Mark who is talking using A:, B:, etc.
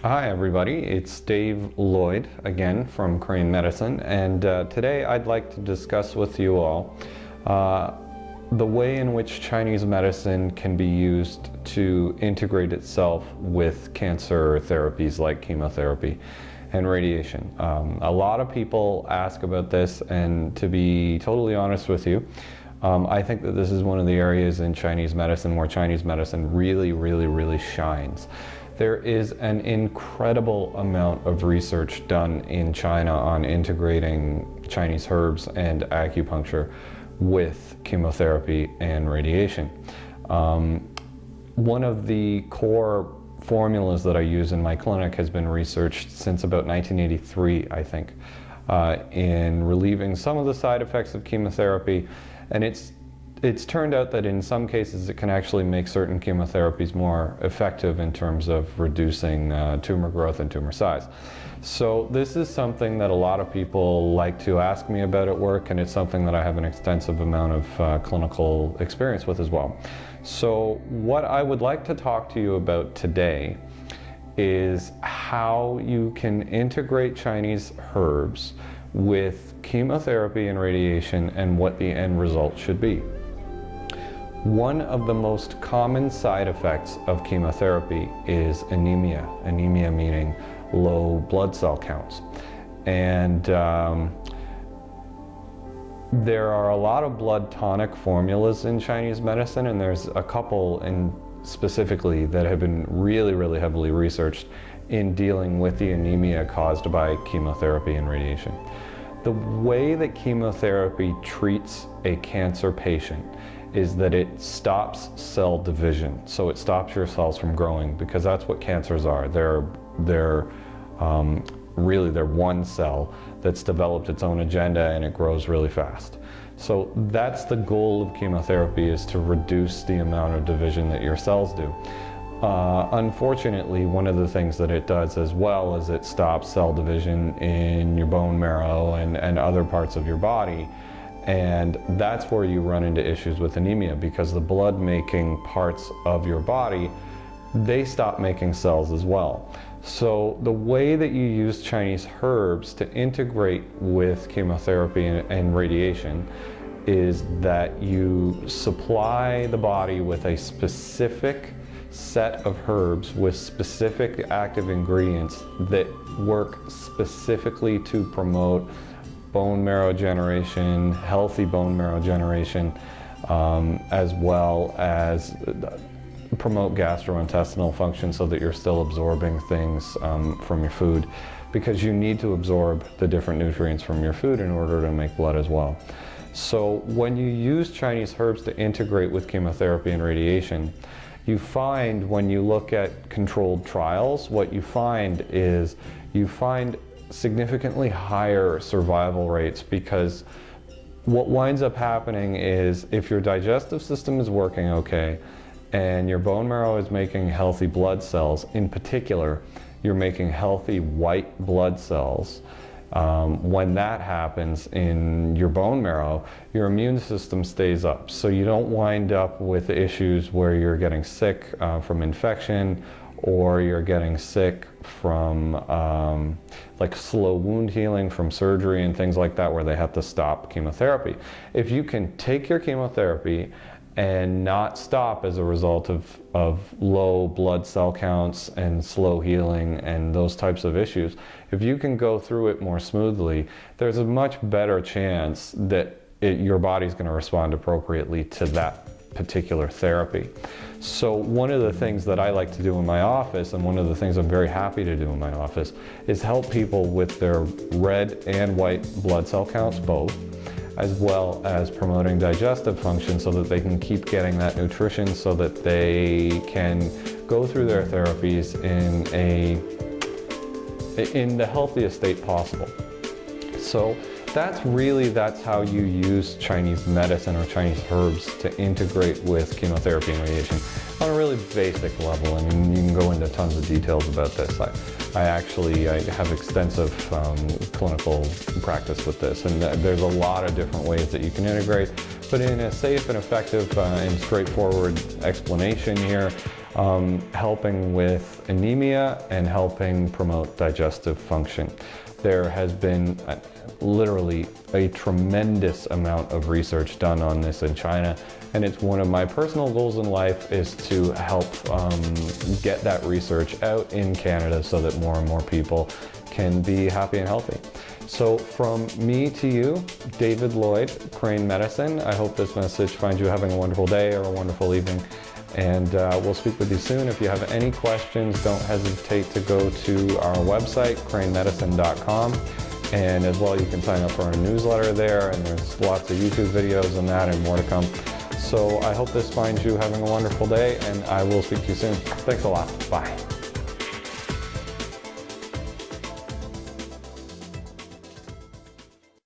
A: Hi everybody, it's Dave Lloyd again from Crane Medicine, and today I'd like to discuss with you all the way in which Chinese medicine can be used to integrate itself with cancer therapies like chemotherapy and radiation. A lot of people ask about this, and to be totally honest with you, I think that this is one of the areas in Chinese medicine where Chinese medicine really shines. There is an incredible amount of research done in China on integrating Chinese herbs and acupuncture with chemotherapy and radiation. One of the core formulas that I use in my clinic has been researched since about 1983, I think, in relieving some of the side effects of chemotherapy, and it's turned out that in some cases it can actually make certain chemotherapies more effective in terms of reducing tumor growth and tumor size. So this is something that a lot of people like to ask me about at work, and it's something that I have an extensive amount of clinical experience with as well. So what I would like to talk to you about today is how you can integrate Chinese herbs with chemotherapy and radiation and what the end result should be. One of the most common side effects of chemotherapy is anemia. Anemia meaning low blood cell counts. And there are a lot of blood tonic formulas in Chinese medicine, and there's a couple specifically that have been really heavily researched in dealing with the anemia caused by chemotherapy and radiation. The way that chemotherapy treats a cancer patient is that it stops cell division. So it stops your cells from growing, because that's what cancers are. They're one cell that's developed its own agenda, and it grows really fast. So that's the goal of chemotherapy, is to reduce the amount of division that your cells do. Unfortunately, one of the things that it does as well is it stops cell division in your bone marrow and other parts of your body. And that's where you run into issues with anemia, because the blood-making parts of your body, they stop making cells as well. So the way that you use Chinese herbs to integrate with chemotherapy and radiation is that you supply the body with a specific set of herbs with specific active ingredients that work specifically to promote bone marrow generation, healthy bone marrow generation, as well as promote gastrointestinal function so that you're still absorbing things from your food, because you need to absorb the different nutrients from your food in order to make blood as well. So when you use Chinese herbs to integrate with chemotherapy and radiation, you find, when you look at controlled trials, what you find is you find significantly higher survival rates, because what winds up happening is, if your digestive system is working okay and your bone marrow is making healthy blood cells, in particular you're making healthy white blood cells, when that happens in your bone marrow, your immune system stays up. So you don't wind up with issues where you're getting sick from infection, or you're getting sick from like slow wound healing from surgery and things like that, where they have to stop chemotherapy. If you can take your chemotherapy and not stop as a result of low blood cell counts and slow healing and those types of issues, if you can go through it more smoothly, there's a much better chance that your body's going to respond appropriately to that particular therapy. So one of the things that I like to do in my office, and one of the things I'm very happy to do in my office, is help people with their red and white blood cell counts both, as well as promoting digestive function so that they can keep getting that nutrition, so that they can go through their therapies in the healthiest state possible. So that's how you use Chinese medicine or Chinese herbs to integrate with chemotherapy and radiation on a really basic level. I mean, you can go into tons of details about this. I have extensive clinical practice with this, and there's a lot of different ways that you can integrate, but in a safe and effective and straightforward explanation here, helping with anemia and helping promote digestive function. There has been literally a tremendous amount of research done on this in China, and it's one of my personal goals in life is to help get that research out in Canada so that more and more people can be happy and healthy. So from me to you, David Lloyd, Crane Medicine. I hope this message finds you having a wonderful day or a wonderful evening. And we'll speak with you soon. If you have any questions, don't hesitate to go to our website, cranemedicine.com. And as well, you can sign up for our newsletter there, and there's lots of YouTube videos on that and more to come. So I hope this finds you having a wonderful day, and I will speak to you soon. Thanks a lot. Bye.